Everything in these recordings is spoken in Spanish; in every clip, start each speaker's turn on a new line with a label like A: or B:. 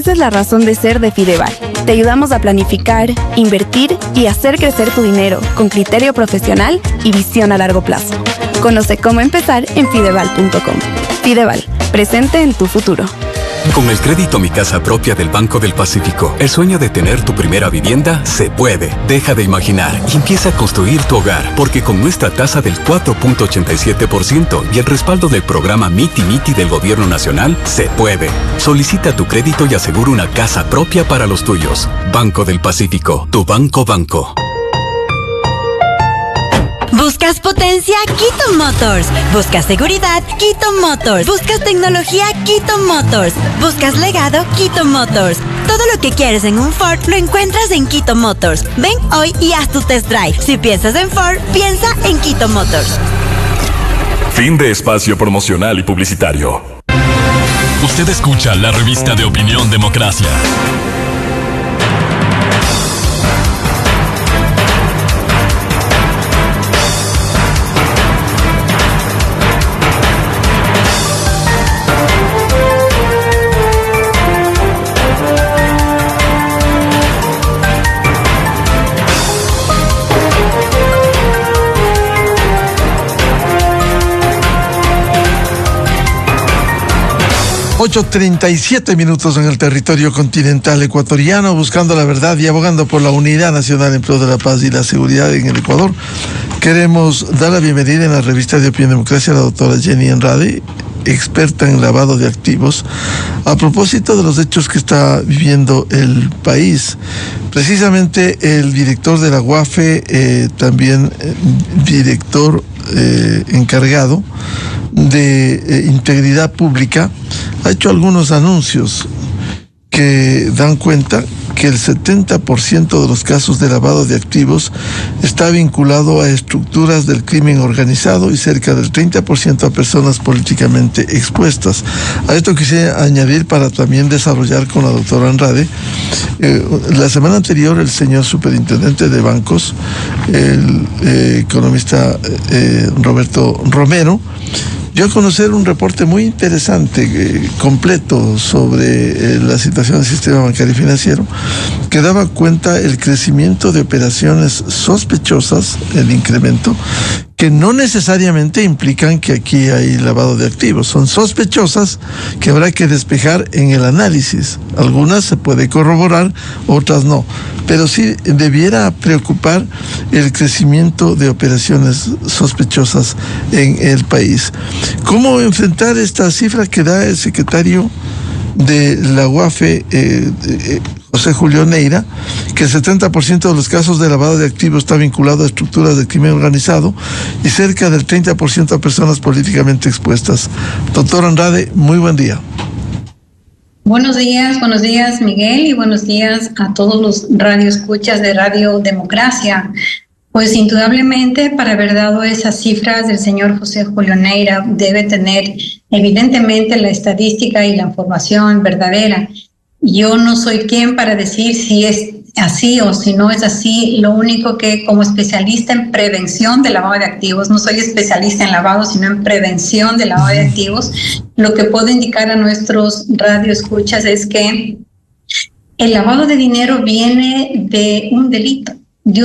A: Esa es la razón de ser de Fideval. Te ayudamos a planificar, invertir y hacer crecer tu dinero con criterio profesional y visión a largo plazo. Conoce cómo empezar en fideval.com. Fideval, presente en tu futuro.
B: Con el crédito Mi Casa Propia del Banco del Pacífico, el sueño de tener tu primera vivienda se puede. Deja de imaginar y empieza a construir tu hogar, porque con nuestra tasa del 4.87% y el respaldo del programa Miti Miti del Gobierno Nacional, se puede. Solicita tu crédito y asegura una casa propia para los tuyos. Banco del Pacífico, tu banco.
C: ¿Buscas potencia? Quito Motors. ¿Buscas seguridad? Quito Motors. ¿Buscas tecnología? Quito Motors. ¿Buscas legado? Quito Motors. Todo lo que quieres en un Ford lo encuentras en Quito Motors. Ven hoy y haz tu test drive. Si piensas en Ford, piensa en Quito Motors.
D: Fin de espacio promocional y publicitario.
E: Usted escucha la revista de opinión Democracia.
F: .37 en el territorio continental ecuatoriano, buscando la verdad y abogando por la unidad nacional en pro de la paz y la seguridad en el Ecuador. Queremos dar la bienvenida en la revista de Opinión Democracia a la doctora Jenny Andrade, experta en lavado de activos, a propósito de los hechos que está viviendo el país. Precisamente el director de la UAFE, también director encargado de integridad pública, ha hecho algunos anuncios que dan cuenta que el 70% de los casos de lavado de activos está vinculado a estructuras del crimen organizado y cerca del 30% a personas políticamente expuestas. A esto quisiera añadir, para también desarrollar con la doctora Andrade, la semana anterior el señor superintendente de bancos, el economista Roberto Romero, dio a conocer un reporte muy interesante, completo, sobre la situación del sistema bancario y financiero, que daba cuenta el crecimiento de operaciones sospechosas, el incremento, que no necesariamente implican que aquí hay lavado de activos. Son sospechosas que habrá que despejar en el análisis. Algunas se puede corroborar, otras no. Pero sí debiera preocupar el crecimiento de operaciones sospechosas en el país. ¿Cómo enfrentar esta cifra que da el secretario de la UAFE, José Julio Neira, que el 70% de los casos de lavado de activos está vinculado a estructuras de crimen organizado y cerca del 30% a personas políticamente expuestas? Doctor Andrade, muy buen día.
G: Buenos días Miguel, y buenos días a todos los radioescuchas de Radio Democracia. Pues indudablemente, para haber dado esas cifras del señor José Julio Neira, debe tener evidentemente la estadística y la información verdadera. Yo no soy quien para decir si es así o si no es así. Lo único que, como especialista en prevención de lavado de activos, no soy especialista en lavado, sino en prevención de lavado de activos, lo que puedo indicar a nuestros radioescuchas es que el lavado de dinero viene de un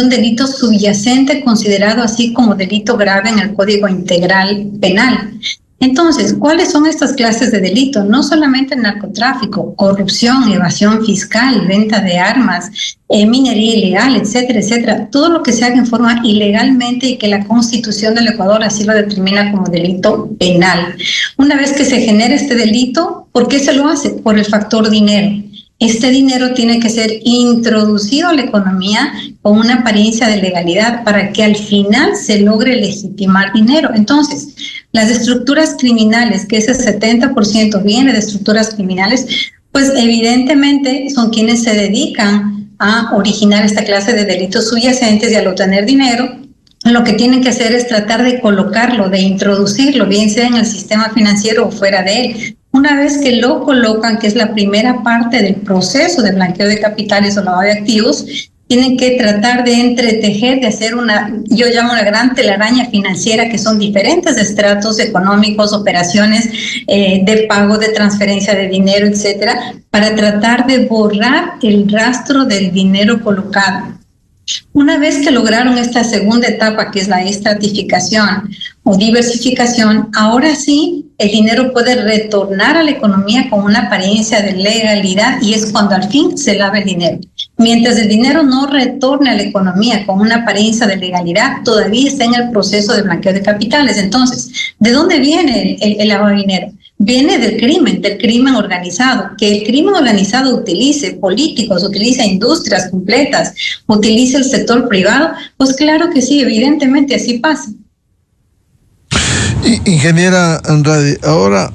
G: delito subyacente considerado así como delito grave en el Código Integral Penal. Entonces, ¿cuáles son estas clases de delito? No solamente el narcotráfico, corrupción, evasión fiscal, venta de armas, minería ilegal, etcétera, etcétera. Todo lo que se haga en forma ilegalmente y que la Constitución del Ecuador así lo determina como delito penal. Una vez que se genera este delito, ¿por qué se lo hace? Por el factor dinero. Este dinero tiene que ser introducido a la economía con una apariencia de legalidad para que al final se logre legitimar dinero. Entonces, las estructuras criminales, que ese 70% viene de estructuras criminales, pues evidentemente son quienes se dedican a originar esta clase de delitos subyacentes, y al obtener dinero, lo que tienen que hacer es tratar de colocarlo, de introducirlo, bien sea en el sistema financiero o fuera de él. Una vez que lo colocan, que es la primera parte del proceso de blanqueo de capitales o lavado de activos, tienen que tratar de entretejer, de hacer yo llamo una gran telaraña financiera, que son diferentes estratos económicos, operaciones de pago, de transferencia de dinero, etcétera, para tratar de borrar el rastro del dinero colocado. Una vez que lograron esta segunda etapa, que es la estratificación o diversificación, ahora sí el dinero puede retornar a la economía con una apariencia de legalidad, y es cuando al fin se lava el dinero. Mientras el dinero no retorne a la economía con una apariencia de legalidad, todavía está en el proceso de blanqueo de capitales. Entonces, ¿de dónde viene el lavado de dinero? Viene del crimen organizado. Que el crimen organizado utilice políticos, utilice industrias completas, utilice el sector privado, pues claro que sí, evidentemente así pasa.
F: Ingeniera Andrade, ahora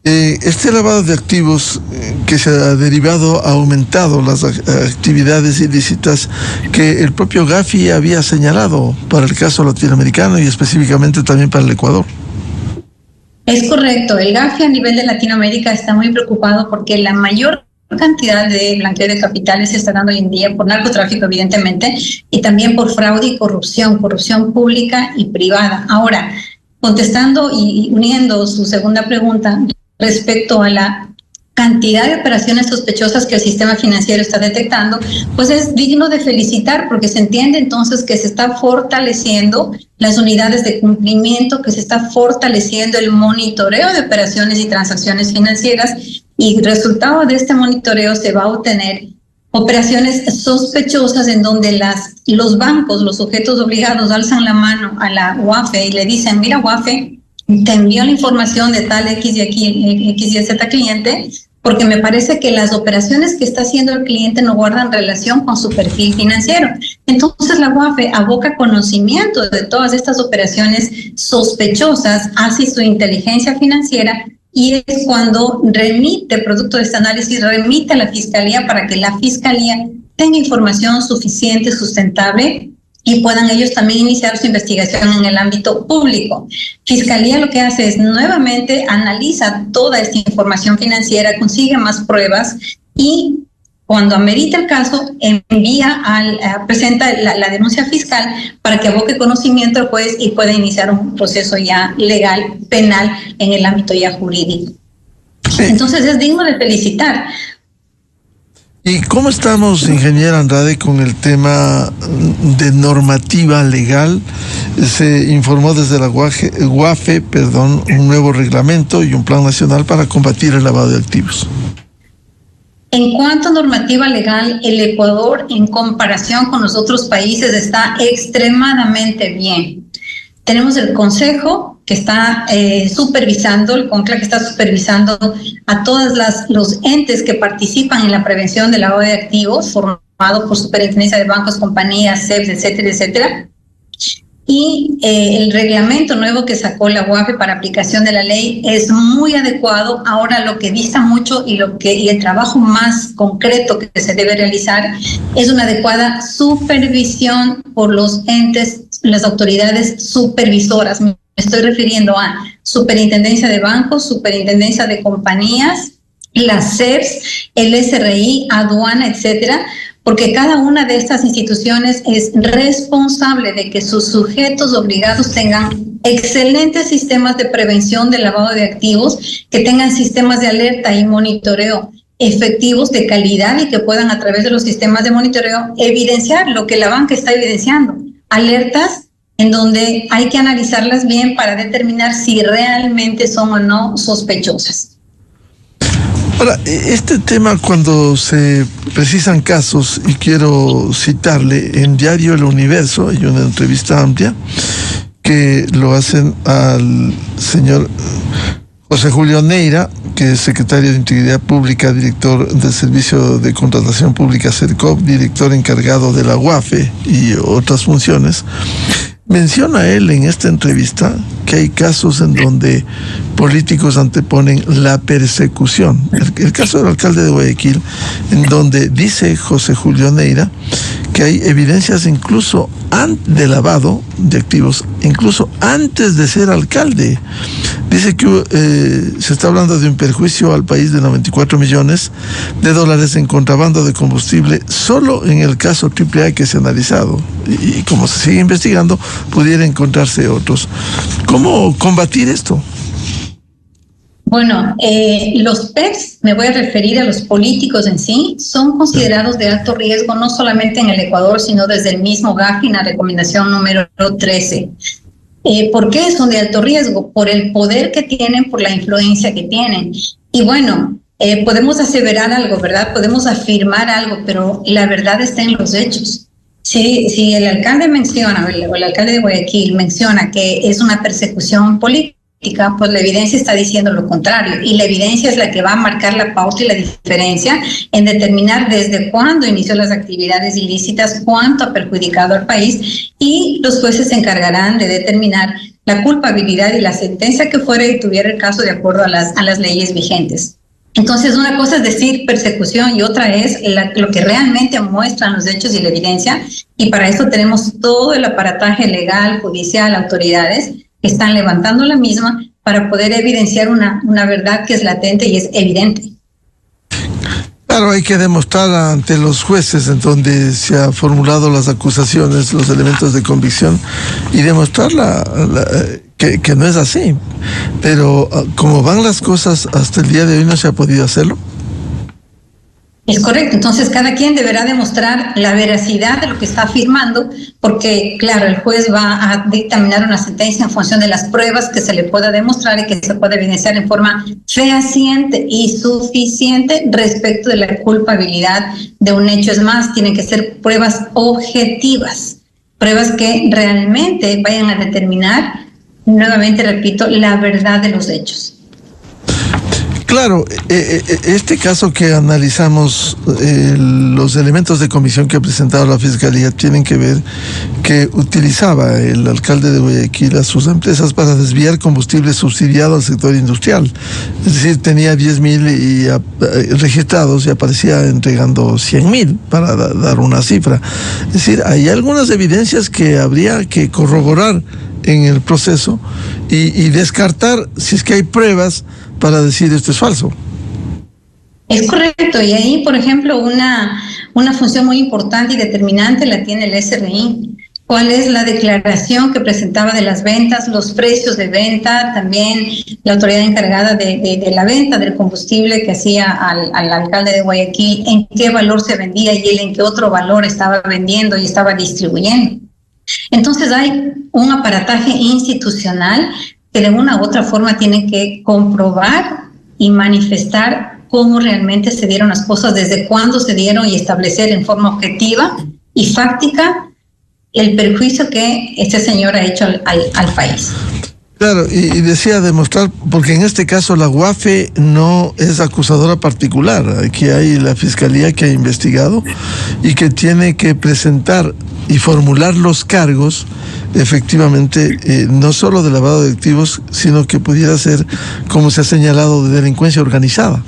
F: este lavado de activos que se ha derivado, ha aumentado las actividades ilícitas que el propio Gafi había señalado para el caso latinoamericano y específicamente también para el Ecuador.
G: Es correcto, el Gafi a nivel de Latinoamérica está muy preocupado porque la mayor cantidad de blanqueo de capitales se está dando hoy en día por narcotráfico, evidentemente, y también por fraude y corrupción pública y privada. Ahora, contestando y uniendo su segunda pregunta respecto a la cantidad de operaciones sospechosas que el sistema financiero está detectando, pues es digno de felicitar, porque se entiende entonces que se está fortaleciendo las unidades de cumplimiento, que se está fortaleciendo el monitoreo de operaciones y transacciones financieras, y resultado de este monitoreo se va a obtener operaciones sospechosas en donde los bancos, los sujetos obligados, alzan la mano a la UAFE y le dicen: mira, UAFE, te envío la información de tal X y Z cliente, porque me parece que las operaciones que está haciendo el cliente no guardan relación con su perfil financiero. Entonces la UAFE aboca conocimiento de todas estas operaciones sospechosas hacia su inteligencia financiera, y es cuando remite, producto de este análisis, remite a la Fiscalía para que la Fiscalía tenga información suficiente, sustentable, y puedan ellos también iniciar su investigación en el ámbito público. Fiscalía lo que hace es nuevamente analiza toda esta información financiera, consigue más pruebas y cuando amerita el caso presenta la denuncia fiscal para que aboque conocimiento al juez y pueda iniciar un proceso ya legal, penal, en el ámbito ya jurídico. Sí. Entonces es digno de felicitar.
F: ¿Y cómo estamos, ingeniera Andrade, con el tema de normativa legal? Se informó desde la UAFE, un nuevo reglamento y un plan nacional para combatir el lavado de activos.
G: En cuanto a normativa legal, el Ecuador, en comparación con los otros países, está extremadamente bien. Tenemos el Consejo que está supervisando, el CONCLA que está supervisando a todos los entes que participan en la prevención del lavado de activos, formado por Superintendencia de Bancos, Compañías, CEPS, etcétera, etcétera. Y el reglamento nuevo que sacó la UAFE para aplicación de la ley es muy adecuado. Ahora lo que dista mucho y el trabajo más concreto que se debe realizar es una adecuada supervisión por los entes, las autoridades supervisoras. Me estoy refiriendo a Superintendencia de Bancos, Superintendencia de Compañías, las CEPS, el SRI, aduana, etcétera, porque cada una de estas instituciones es responsable de que sus sujetos obligados tengan excelentes sistemas de prevención del lavado de activos, que tengan sistemas de alerta y monitoreo efectivos de calidad y que puedan a través de los sistemas de monitoreo evidenciar lo que la banca está evidenciando, alertas en donde hay que analizarlas bien para determinar si realmente son o no sospechosas.
F: Ahora, este tema, cuando se precisan casos, y quiero citarle, en Diario El Universo hay una entrevista amplia que lo hacen al señor José Julio Neira, que es secretario de Integridad Pública, director del Servicio de Contratación Pública CERCOP, director encargado de la UAFE y otras funciones. Menciona él en esta entrevista que hay casos en donde políticos anteponen la persecución. El caso del alcalde de Guayaquil, en donde dice José Julio Neira que hay evidencias incluso de lavado de activos, incluso antes de ser alcalde, Dice que se está hablando de un perjuicio al país de 94 millones de dólares en contrabando de combustible solo en el caso AAA que se ha analizado. Y como se sigue investigando, pudiera encontrarse otros. ¿Cómo combatir esto?
G: Bueno, los PERS, me voy a referir a los políticos en sí, son considerados de alto riesgo no solamente en el Ecuador, sino desde el mismo GAFI en la recomendación número 13. ¿Por qué son de alto riesgo? Por el poder que tienen, por la influencia que tienen. Y bueno, podemos aseverar algo, ¿verdad? Podemos afirmar algo, pero la verdad está en los hechos. Si el alcalde menciona, o el alcalde de Guayaquil menciona que es una persecución política, pues la evidencia está diciendo lo contrario, y la evidencia es la que va a marcar la pauta y la diferencia en determinar desde cuándo inició las actividades ilícitas, cuánto ha perjudicado al país, y los jueces se encargarán de determinar la culpabilidad y la sentencia que fuera y tuviera el caso de acuerdo a las leyes vigentes. Entonces, una cosa es decir persecución y otra es lo que realmente muestran los hechos y la evidencia, y para eso tenemos todo el aparataje legal, judicial, autoridades que están levantando la misma para poder evidenciar una verdad que es latente y es evidente.
F: Claro, hay que demostrar ante los jueces en donde se han formulado las acusaciones, los elementos de convicción, y demostrar que no es así. Pero como van las cosas, hasta el día de hoy no se ha podido hacerlo.
G: Es correcto, entonces cada quien deberá demostrar la veracidad de lo que está afirmando, porque claro, el juez va a dictaminar una sentencia en función de las pruebas que se le pueda demostrar y que se pueda evidenciar en forma fehaciente y suficiente respecto de la culpabilidad de un hecho. Es más, tienen que ser pruebas objetivas, pruebas que realmente vayan a determinar, nuevamente repito, la verdad de los hechos.
F: Claro, este caso que analizamos, los elementos de comisión que ha presentado la Fiscalía tienen que ver que utilizaba el alcalde de Guayaquil a sus empresas para desviar combustible subsidiado al sector industrial. Es decir, tenía 10.000 registrados y aparecía entregando 100.000, para dar una cifra. Es decir, hay algunas evidencias que habría que corroborar en el proceso y descartar si es que hay pruebas para decir esto es falso.
G: Es correcto, y ahí, por ejemplo, una función muy importante y determinante la tiene el SRI. ¿Cuál es la declaración que presentaba de las ventas, los precios de venta, también la autoridad encargada de la venta del combustible que hacía al alcalde de Guayaquil, en qué valor se vendía y él en qué otro valor estaba vendiendo y estaba distribuyendo? Entonces hay un aparataje institucional que de una u otra forma tiene que comprobar y manifestar cómo realmente se dieron las cosas, desde cuándo se dieron y establecer en forma objetiva y fáctica el perjuicio que este señor ha hecho al país.
F: Claro, y decía demostrar, porque en este caso la UAFE no es acusadora particular. Aquí hay la Fiscalía que ha investigado y que tiene que presentar y formular los cargos, efectivamente, no solo de lavado de activos, sino que pudiera ser, como se ha señalado, de delincuencia organizada.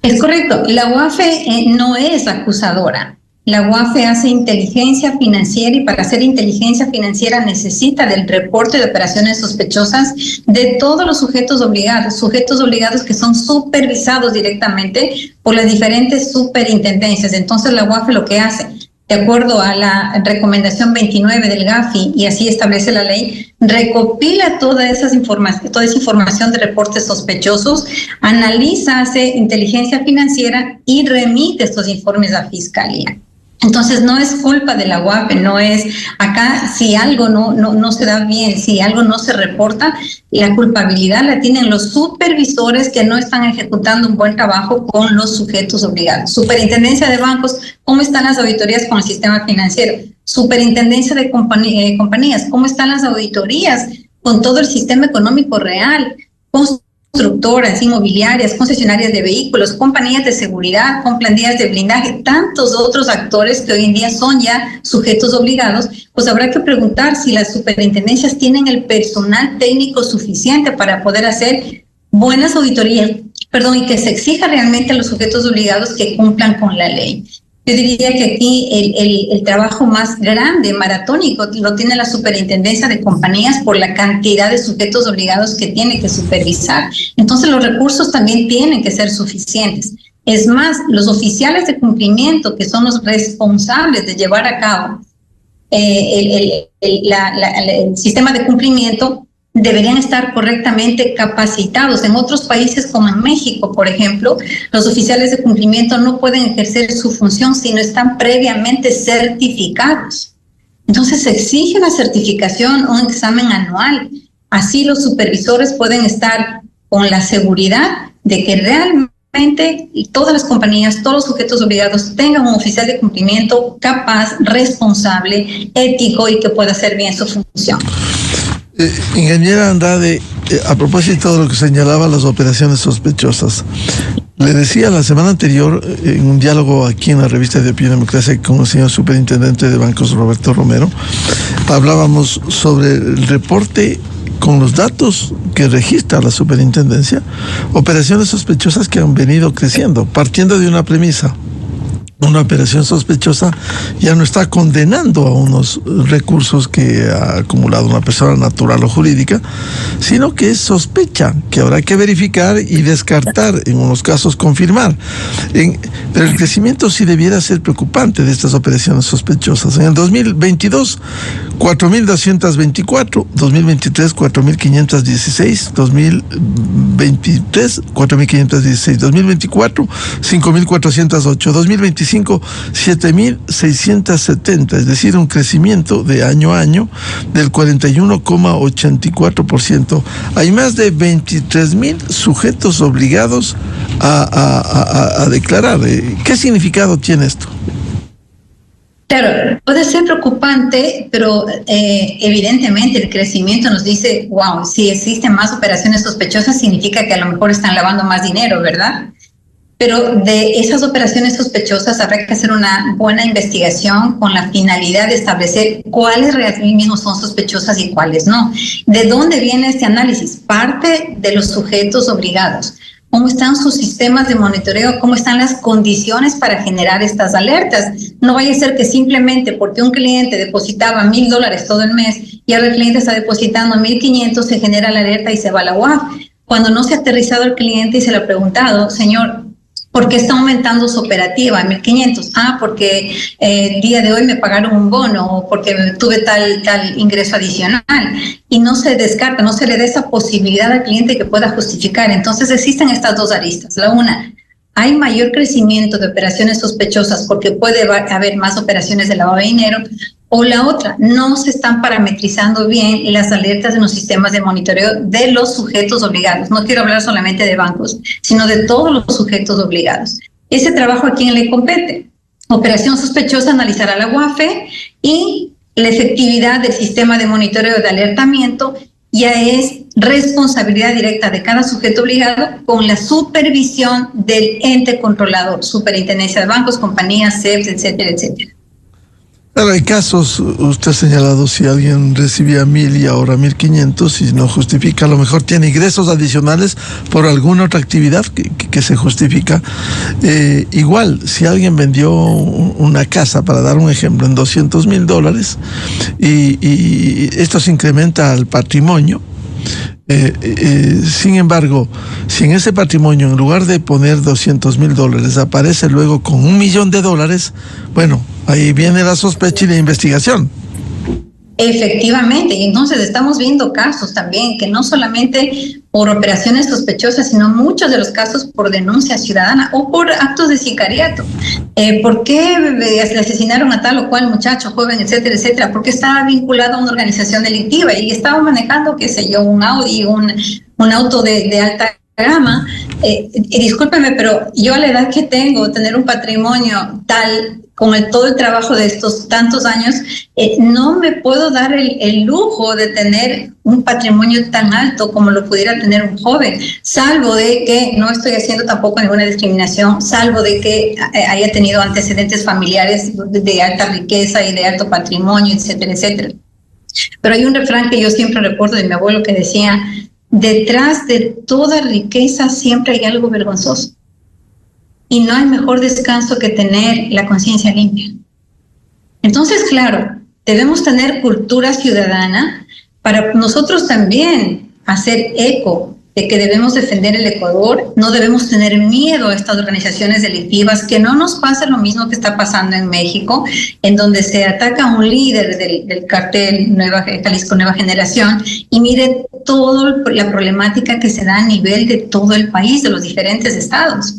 G: Es correcto, la UAFE no es acusadora. La UAFE hace inteligencia financiera y para hacer inteligencia financiera necesita del reporte de operaciones sospechosas de todos los sujetos obligados que son supervisados directamente por las diferentes superintendencias. Entonces la UAFE lo que hace, de acuerdo a la recomendación 29 del GAFI, y así establece la ley, recopila toda esa información de reportes sospechosos, analiza, hace inteligencia financiera y remite estos informes a Fiscalía. Entonces no es culpa de la UAFE, no es acá si algo no se da bien, si algo no se reporta, la culpabilidad la tienen los supervisores que no están ejecutando un buen trabajo con los sujetos obligados. Superintendencia de bancos, ¿cómo están las auditorías con el sistema financiero? Superintendencia de compañías, ¿cómo están las auditorías con todo el sistema económico real? Constructoras, inmobiliarias, concesionarias de vehículos, compañías de seguridad, con planillas de blindaje, tantos otros actores que hoy en día son ya sujetos obligados, pues habrá que preguntar si las superintendencias tienen el personal técnico suficiente para poder hacer buenas auditorías, y que se exija realmente a los sujetos obligados que cumplan con la ley. Yo diría que aquí el trabajo más grande, maratónico, lo tiene la superintendencia de compañías por la cantidad de sujetos obligados que tiene que supervisar. Entonces los recursos también tienen que ser suficientes. Es más, los oficiales de cumplimiento, que son los responsables de llevar a cabo el sistema de cumplimiento, deberían estar correctamente capacitados. En otros países, como en México, por ejemplo, los oficiales de cumplimiento no pueden ejercer su función si no están previamente certificados. Entonces se exige una certificación, un examen anual. Así los supervisores pueden estar con la seguridad de que realmente todas las compañías, todos los sujetos obligados tengan un oficial de cumplimiento capaz, responsable, ético y que pueda hacer bien su función.
F: Ingeniera Andrade, a propósito de lo que señalaba las operaciones sospechosas, le decía la semana anterior, en un diálogo aquí en la revista de Opinión y Democracia con el señor superintendente de bancos, Roberto Romero, hablábamos sobre el reporte con los datos que registra la superintendencia, operaciones sospechosas que han venido creciendo, partiendo de una premisa. Una operación sospechosa ya no está condenando a unos recursos que ha acumulado una persona natural o jurídica, sino que es sospecha, que habrá que verificar y descartar, en unos casos confirmar. Pero el crecimiento sí debiera ser preocupante de estas operaciones sospechosas. En el 2022, 4.224, 2023, 4.516, 2023, 4.516, 2024, 5.408, 2025, 7.670, es decir, un crecimiento de año a año del 41,84%. Hay más de 23.000 sujetos obligados a declarar. ¿Qué significado tiene esto?
G: Claro, puede ser preocupante, pero evidentemente el crecimiento nos dice, wow, si existen más operaciones sospechosas significa que a lo mejor están lavando más dinero, ¿verdad? Pero de esas operaciones sospechosas habrá que hacer una buena investigación con la finalidad de establecer cuáles realmente son sospechosas y cuáles no. ¿De dónde viene este análisis? Parte de los sujetos obligados. ¿Cómo están sus sistemas de monitoreo? ¿Cómo están las condiciones para generar estas alertas? No vaya a ser que simplemente porque un cliente depositaba $1,000 todo el mes y ahora el cliente está depositando 1.500, se genera la alerta y se va a la UAF. Cuando no se ha aterrizado el cliente y se le ha preguntado, señor, ¿por qué está aumentando su operativa en 1.500? Porque el día de hoy me pagaron un bono o porque tuve tal ingreso adicional. Y no se descarta, no se le da esa posibilidad al cliente que pueda justificar. Entonces existen estas dos aristas. La una, hay mayor crecimiento de operaciones sospechosas porque puede haber más operaciones de lavado de dinero. O la otra, no se están parametrizando bien las alertas en los sistemas de monitoreo de los sujetos obligados. No quiero hablar solamente de bancos, sino de todos los sujetos obligados. Ese trabajo, ¿a quién le compete? Operación sospechosa analizará la UAFE y la efectividad del sistema de monitoreo de alertamiento ya es responsabilidad directa de cada sujeto obligado con la supervisión del ente controlador, superintendencia de bancos, compañías, CEPS, etcétera, etcétera.
F: Claro, hay casos, usted ha señalado, si alguien recibía 1.000 y ahora 1.500 y no justifica, a lo mejor tiene ingresos adicionales por alguna otra actividad que se justifica. Igual, si alguien vendió una casa, para dar un ejemplo, en $200,000 y esto se incrementa al patrimonio. Sin embargo, si en ese patrimonio, en lugar de poner $200,000, aparece luego con $1 millón, bueno, ahí viene la sospecha y la investigación.
G: Efectivamente, y entonces estamos viendo casos también que no solamente por operaciones sospechosas, sino muchos de los casos por denuncia ciudadana o por actos de sicariato. ¿Por qué le asesinaron a tal o cual muchacho, joven, etcétera, etcétera? Porque estaba vinculado a una organización delictiva y estaba manejando, qué sé yo, un Audi, un auto de alta gama. Discúlpeme, pero yo a la edad que tengo, tener un patrimonio tal, con todo el trabajo de estos tantos años, no me puedo dar el lujo de tener un patrimonio tan alto como lo pudiera tener un joven, salvo de que no estoy haciendo tampoco ninguna discriminación, salvo de que haya tenido antecedentes familiares de alta riqueza y de alto patrimonio, etcétera, etcétera. Pero hay un refrán que yo siempre recuerdo de mi abuelo que decía: detrás de toda riqueza siempre hay algo vergonzoso. y no hay mejor descanso que tener la conciencia limpia. Entonces, claro, debemos tener cultura ciudadana para nosotros también hacer eco de que debemos defender el Ecuador. No debemos tener miedo a estas organizaciones delictivas, que no nos pase lo mismo que está pasando en México, en donde se ataca a un líder del cartel Jalisco Nueva Generación, y mire toda la problemática que se da a nivel de todo el país, de los diferentes estados.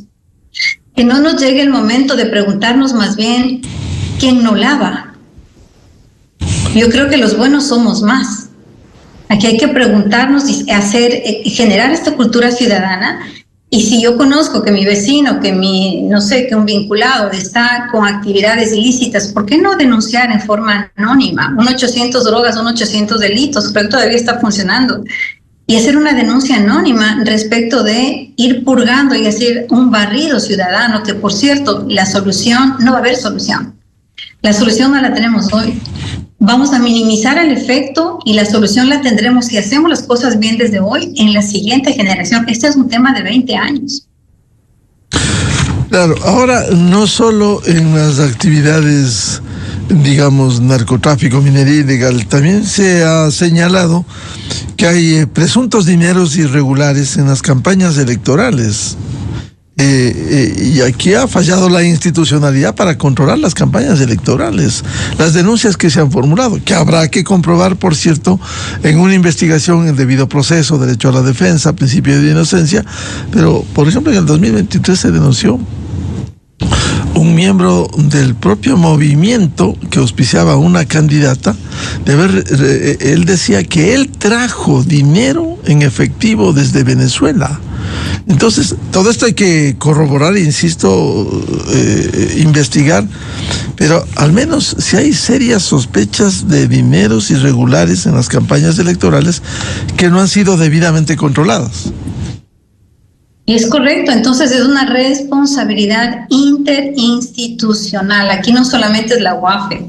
G: Que no nos llegue el momento de preguntarnos más bien quién no lava. Yo creo que los buenos somos más. Aquí hay que preguntarnos y generar esta cultura ciudadana. Y si yo conozco que mi vecino, que un vinculado está con actividades ilícitas, ¿por qué no denunciar en forma anónima? 1-800 drogas, 1-800 delitos, creo que todavía está funcionando. Y hacer una denuncia anónima respecto de ir purgando y hacer un barrido ciudadano, que por cierto, no va a haber solución. La solución no la tenemos hoy. Vamos a minimizar el efecto y la solución la tendremos si hacemos las cosas bien desde hoy en la siguiente generación. Este es un tema de 20 años.
F: Claro, ahora no solo en las actividades, digamos, narcotráfico, minería ilegal, también se ha señalado que hay presuntos dineros irregulares en las campañas electorales. Y aquí ha fallado la institucionalidad para controlar las campañas electorales. Las denuncias que se han formulado, que habrá que comprobar, por cierto, en una investigación en debido proceso, derecho a la defensa, principio de inocencia, pero, por ejemplo, en el 2023 se denunció un miembro del propio movimiento que auspiciaba a una candidata, él decía que él trajo dinero en efectivo desde Venezuela. Entonces, todo esto hay que corroborar, insisto, investigar, pero al menos si hay serias sospechas de dineros irregulares en las campañas electorales que no han sido debidamente controladas.
G: Es correcto, entonces es una responsabilidad interinstitucional. Aquí no solamente es la UAFE.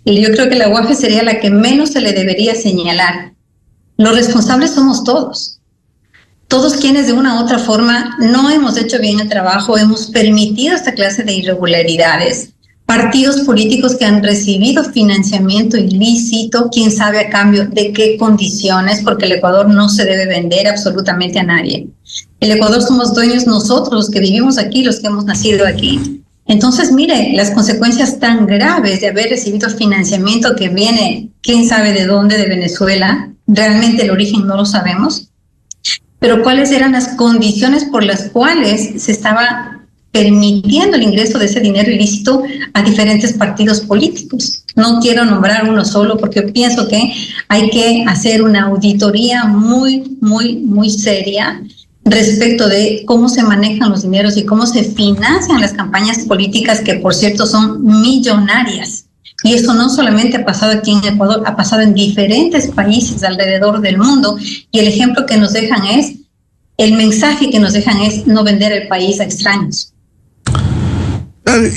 G: Yo creo que la UAFE sería la que menos se le debería señalar. Los responsables somos todos. Todos quienes de una u otra forma no hemos hecho bien el trabajo, hemos permitido esta clase de irregularidades. Partidos políticos que han recibido financiamiento ilícito, quién sabe a cambio de qué condiciones, porque el Ecuador no se debe vender absolutamente a nadie. El Ecuador somos dueños nosotros, los que vivimos aquí, los que hemos nacido aquí. Entonces, mire, las consecuencias tan graves de haber recibido financiamiento que viene, quién sabe de dónde, de Venezuela, realmente el origen no lo sabemos, pero cuáles eran las condiciones por las cuales se estaba permitiendo el ingreso de ese dinero ilícito a diferentes partidos políticos. No quiero nombrar uno solo porque pienso que hay que hacer una auditoría muy, muy, muy seria respecto de cómo se manejan los dineros y cómo se financian las campañas políticas, que por cierto son millonarias. Y eso no solamente ha pasado aquí en Ecuador, ha pasado en diferentes países alrededor del mundo, y el ejemplo que nos dejan el mensaje que nos dejan es no vender el país a extraños.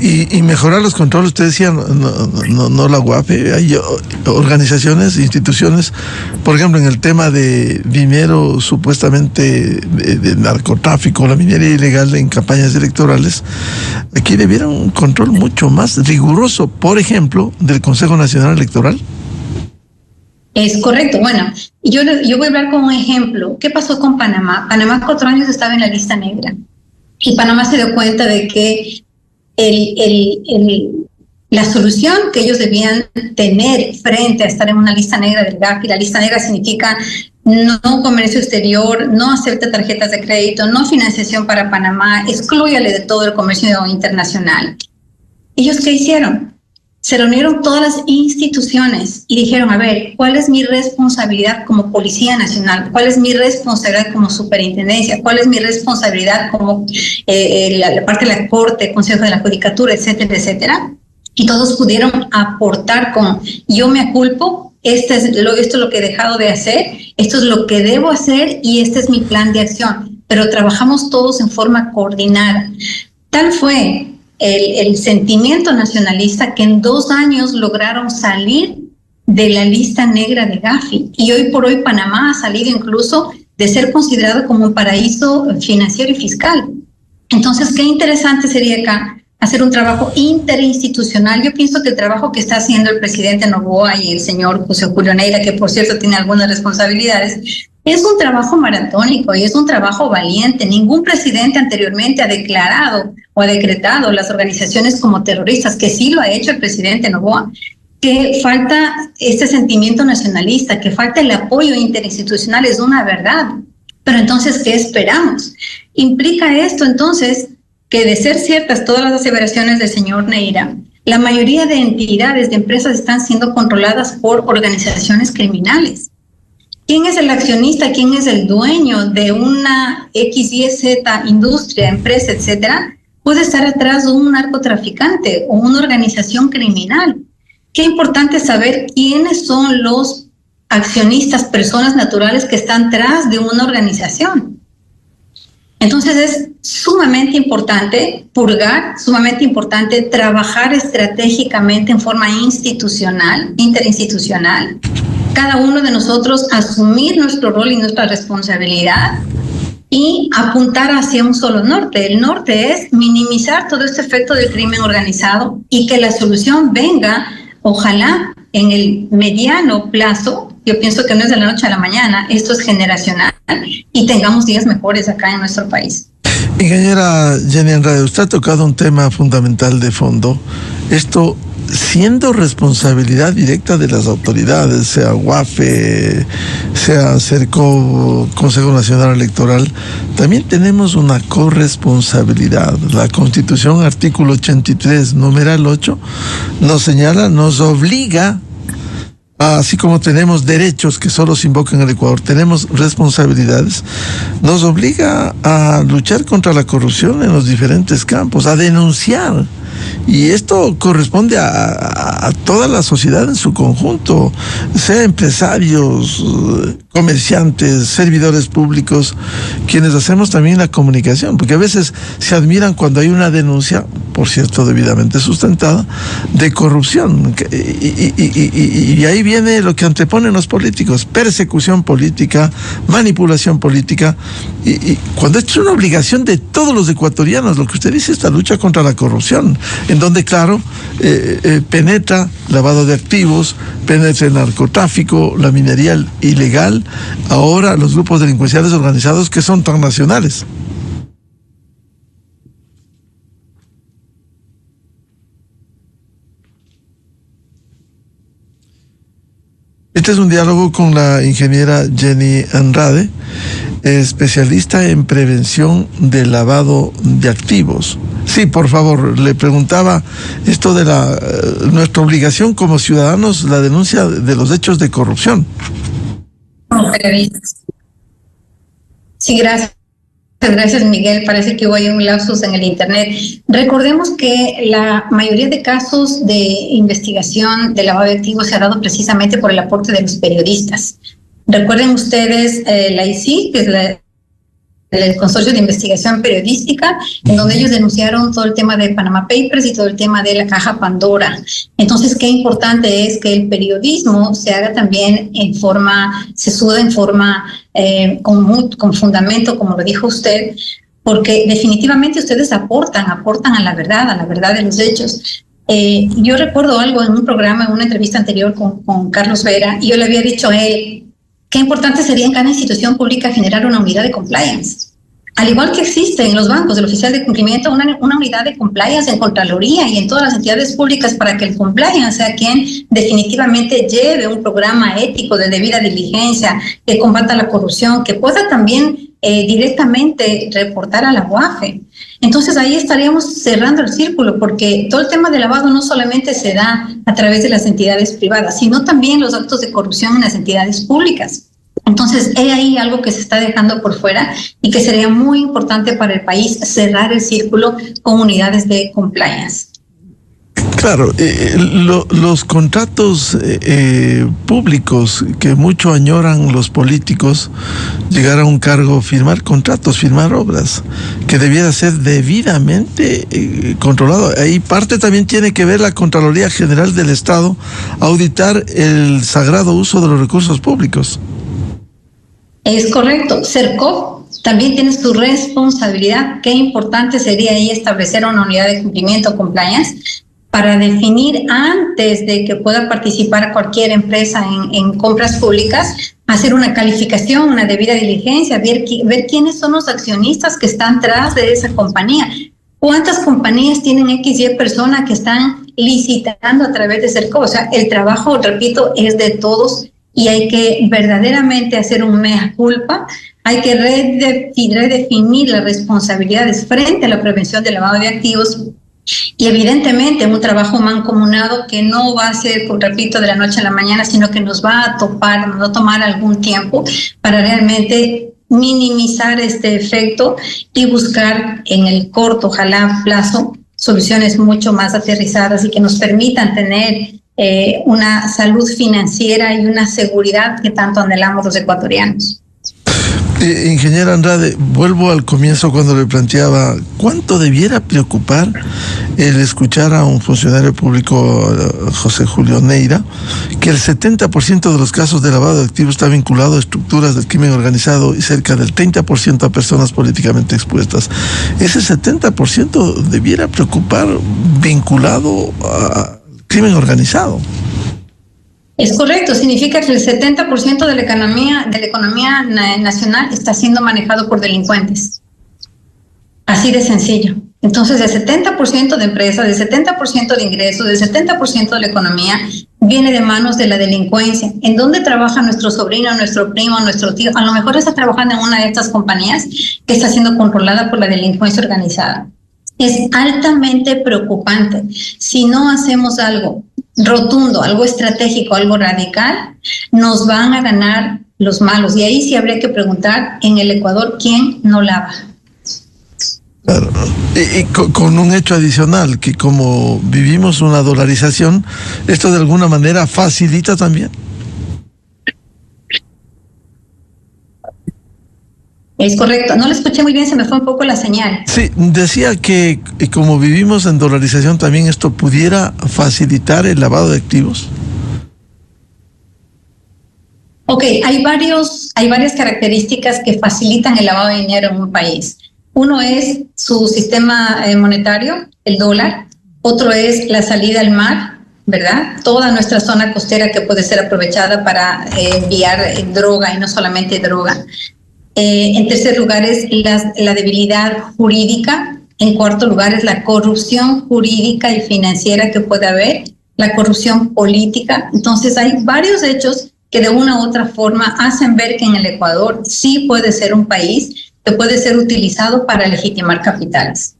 F: Y mejorar los controles, usted decía, no la UAFE, hay organizaciones, instituciones, por ejemplo, en el tema de dinero supuestamente de narcotráfico, la minería ilegal en campañas electorales, aquí debiera un control mucho más riguroso, por ejemplo, del Consejo Nacional Electoral.
G: Es correcto. Bueno, yo voy a hablar con un ejemplo. ¿Qué pasó con Panamá? Panamá 4 años estaba en la lista negra, y Panamá se dio cuenta de que la solución que ellos debían tener frente a estar en una lista negra del GAFI, y la lista negra significa no comercio exterior, no acepta tarjetas de crédito, no financiación para Panamá, exclúyale de todo el comercio internacional. ¿Ellos qué hicieron? Se reunieron todas las instituciones y dijeron, a ver, ¿cuál es mi responsabilidad como Policía Nacional? ¿Cuál es mi responsabilidad como Superintendencia? ¿Cuál es mi responsabilidad como la parte de la Corte, Consejo de la Judicatura, etcétera, etcétera? Y todos pudieron aportar con, yo me aculpo, esto es lo que he dejado de hacer, esto es lo que debo hacer y este es mi plan de acción. Pero trabajamos todos en forma coordinada. Tal fue el sentimiento nacionalista que en 2 años lograron salir de la lista negra de GAFI, y hoy por hoy Panamá ha salido incluso de ser considerado como un paraíso financiero y fiscal. Entonces, qué interesante sería acá hacer un trabajo interinstitucional. Yo pienso que el trabajo que está haciendo el presidente Noboa y el señor José Julio Neira, que por cierto tiene algunas responsabilidades, es un trabajo maratónico y es un trabajo valiente. Ningún presidente anteriormente ha declarado o ha decretado las organizaciones como terroristas, que sí lo ha hecho el presidente Noboa. Que falta este sentimiento nacionalista, que falta el apoyo interinstitucional, es una verdad. Pero entonces, ¿qué esperamos? Implica esto entonces que, de ser ciertas todas las aseveraciones del señor Neira, la mayoría de entidades, de empresas están siendo controladas por organizaciones criminales. ¿Quién es el accionista? ¿Quién es el dueño de una X, Y, Z, industria, empresa, etcétera? Puede estar atrás de un narcotraficante o una organización criminal. Qué importante saber quiénes son los accionistas, personas naturales que están tras de una organización. Entonces es sumamente importante purgar, sumamente importante trabajar estratégicamente en forma institucional, interinstitucional. Cada uno de nosotros asumir nuestro rol y nuestra responsabilidad y apuntar hacia un solo norte. El norte es minimizar todo este efecto del crimen organizado y que la solución venga, ojalá, en el mediano plazo. Yo pienso que no es de la noche a la mañana, esto es generacional y tengamos días mejores acá en nuestro país.
F: Ingeniera Jenny Andrade, usted ha tocado un tema fundamental de fondo. Esto siendo responsabilidad directa de las autoridades, sea UAFE, sea CERCO, Consejo Nacional Electoral, también tenemos una corresponsabilidad. La Constitución, artículo 83, numeral 8, nos señala, nos obliga, así como tenemos derechos que solo se invocan en el Ecuador, tenemos responsabilidades, nos obliga a luchar contra la corrupción en los diferentes campos, a denunciar. Y esto corresponde a toda la sociedad en su conjunto, sea empresarios, comerciantes, servidores públicos, quienes hacemos también la comunicación, porque a veces se admiran cuando hay una denuncia, por cierto, debidamente sustentada, de corrupción. Y ahí viene lo que anteponen los políticos: persecución política, manipulación política. Y cuando esto es una obligación de todos los ecuatorianos, lo que usted dice, esta lucha contra la corrupción, en donde, claro, penetra lavado de activos, penetra el narcotráfico, la minería ilegal, ahora los grupos delincuenciales organizados que son transnacionales. Este es un diálogo con la ingeniera Jenny Andrade, especialista en prevención del lavado de activos. Sí, por favor, le preguntaba esto de nuestra obligación como ciudadanos, la denuncia de los hechos de corrupción.
G: Como periodistas. Sí, gracias. Gracias, Miguel. Parece que hubo ahí un lapsus en el internet. Recordemos que la mayoría de casos de investigación de lavado de activos se ha dado precisamente por el aporte de los periodistas. Recuerden ustedes la ICI, que es el Consorcio de Investigación Periodística, en donde ellos denunciaron todo el tema de Panama Papers y todo el tema de la caja Pandora. Entonces, qué importante es que el periodismo se haga también se suda en forma con fundamento, como lo dijo usted, porque definitivamente ustedes aportan a la verdad de los hechos. Yo recuerdo algo en un programa, en una entrevista anterior con Carlos Vera, y yo le había dicho a él qué importante sería en cada institución pública generar una unidad de compliance. Al igual que existe en los bancos, el oficial de cumplimiento, una unidad de compliance en Contraloría y en todas las entidades públicas, para que el compliance sea quien definitivamente lleve un programa ético de debida diligencia, que combata la corrupción, que pueda también directamente reportar a la UAFE. Entonces ahí estaríamos cerrando el círculo, porque todo el tema de lavado no solamente se da a través de las entidades privadas, sino también los actos de corrupción en las entidades públicas. Entonces, hay ahí algo que se está dejando por fuera y que sería muy importante para el país, cerrar el círculo con unidades de compliance.
F: Claro, los contratos públicos que mucho añoran los políticos, llegar a un cargo, firmar contratos, firmar obras, que debiera ser debidamente controlado. Ahí parte también tiene que ver la Contraloría General del Estado, auditar el sagrado uso de los recursos públicos.
G: Es correcto. CERCO también tiene su responsabilidad. Qué importante sería ahí establecer una unidad de cumplimiento compliance para definir antes de que pueda participar cualquier empresa en compras públicas, hacer una calificación, una debida diligencia, ver quiénes son los accionistas que están tras de esa compañía. ¿Cuántas compañías tienen XY personas que están licitando a través de Serco? O sea, el trabajo, repito, es de todos y hay que verdaderamente hacer un mea culpa. Hay que redefinir las responsabilidades frente a la prevención del lavado de activos y evidentemente un trabajo mancomunado que no va a ser, repito, de la noche a la mañana, sino que nos va a tomar algún tiempo para realmente minimizar este efecto y buscar en el corto, ojalá plazo, soluciones mucho más aterrizadas y que nos permitan tener una salud financiera y una seguridad que tanto anhelamos los ecuatorianos.
F: Ingeniera Andrade, vuelvo al comienzo cuando le planteaba cuánto debiera preocupar el escuchar a un funcionario público, José Julio Neira, que el 70% de los casos de lavado de activos está vinculado a estructuras del crimen organizado y cerca del 30% a personas políticamente expuestas. Ese 70% debiera preocupar vinculado a crimen organizado.
G: Es correcto, significa que el 70% de la economía nacional está siendo manejado por delincuentes. Así de sencillo. Entonces, el 70% de empresas, el 70% de ingresos, el 70% de la economía viene de manos de la delincuencia. ¿En dónde trabaja nuestro sobrino, nuestro primo, nuestro tío? A lo mejor está trabajando en una de estas compañías que está siendo controlada por la delincuencia organizada. Es altamente preocupante. Si no hacemos algo rotundo, algo estratégico, algo radical, nos van a ganar los malos. Y ahí sí habría que preguntar en el Ecuador quién no lava.
F: Claro. Y con un hecho adicional, que como vivimos una dolarización, esto de alguna manera facilita también.
G: Es correcto. No lo escuché muy bien, se me fue un poco la señal.
F: Sí, decía que como vivimos en dolarización, también esto pudiera facilitar el lavado de activos.
G: Ok, hay varias características que facilitan el lavado de dinero en un país. Uno es su sistema monetario, el dólar. Otro es la salida al mar, ¿verdad? Toda nuestra zona costera que puede ser aprovechada para enviar droga y no solamente droga. En tercer lugar es la debilidad jurídica. En cuarto lugar es la corrupción jurídica y financiera que puede haber, la corrupción política. Entonces hay varios hechos que de una u otra forma hacen ver que en el Ecuador sí puede ser un país que puede ser utilizado para legitimar capitales.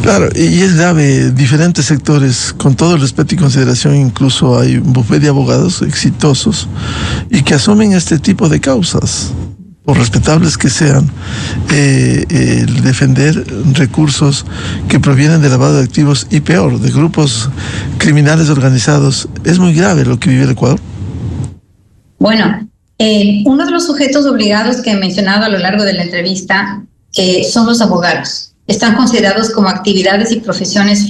F: Claro, y es grave, diferentes sectores, con todo el respeto y consideración, incluso hay un bufete de abogados exitosos y que asumen este tipo de causas, por respetables que sean, el defender recursos que provienen de lavado de activos y peor, de grupos criminales organizados. Es muy grave lo que vive el Ecuador.
G: Bueno, uno de los sujetos obligados que he mencionado a lo largo de la entrevista son los abogados. Están considerados como actividades y profesiones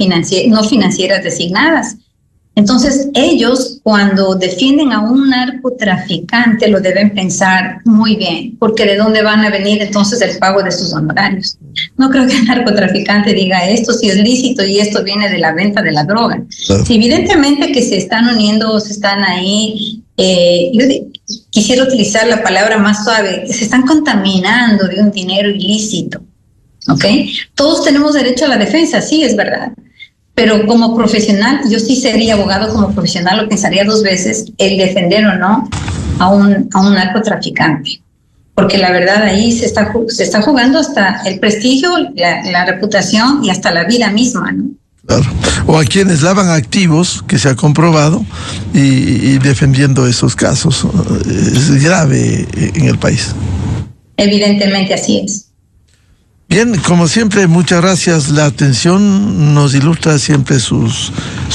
G: no financieras designadas. Entonces, ellos cuando defienden a un narcotraficante lo deben pensar muy bien, porque ¿de dónde van a venir entonces el pago de sus honorarios? No creo que el narcotraficante diga esto si es lícito y esto viene de la venta de la droga. Claro. Si evidentemente que se están uniendo, se están ahí, yo quisiera utilizar la palabra más suave, se están contaminando de un dinero ilícito, ¿ok? Todos tenemos derecho a la defensa, sí, es verdad. Pero como profesional, yo sí sería abogado como profesional, lo pensaría dos veces el defender o no a un narcotraficante. Porque la verdad ahí se está jugando hasta el prestigio, la reputación y hasta la vida misma, ¿no?
F: Claro. O a quienes lavan activos, que se ha comprobado, y defendiendo esos casos. Es grave en el país.
G: Evidentemente así es.
F: Bien, como siempre, muchas gracias. La atención nos ilustra siempre su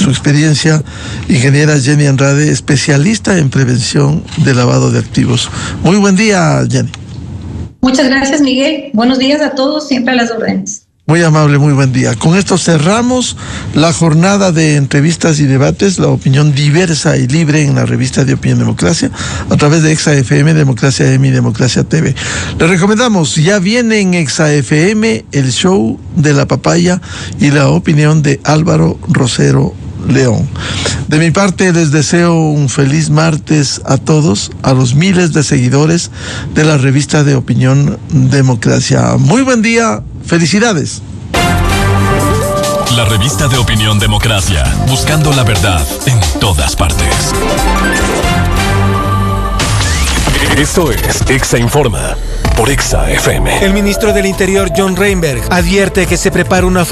F: experiencia. Ingeniera Jenny Andrade, especialista en prevención de lavado de activos. Muy buen día, Jenny.
G: Muchas gracias, Miguel. Buenos días a todos, siempre a las órdenes.
F: Muy amable, muy buen día. Con esto cerramos la jornada de entrevistas y debates, la opinión diversa y libre en la revista de Opinión Democracia, a través de Exa FM, Democracia M y Democracia TV. Les recomendamos, ya viene en Exa FM el show de la papaya y la opinión de Álvaro Rosero León. De mi parte les deseo un feliz martes a todos, a los miles de seguidores de la revista de Opinión Democracia. Muy buen día, felicidades.
E: La revista de Opinión Democracia, buscando la verdad en todas partes.
D: Esto es Exa Informa por Exa FM.
H: El ministro del Interior, John Reinberg, advierte que se prepara una ofensiva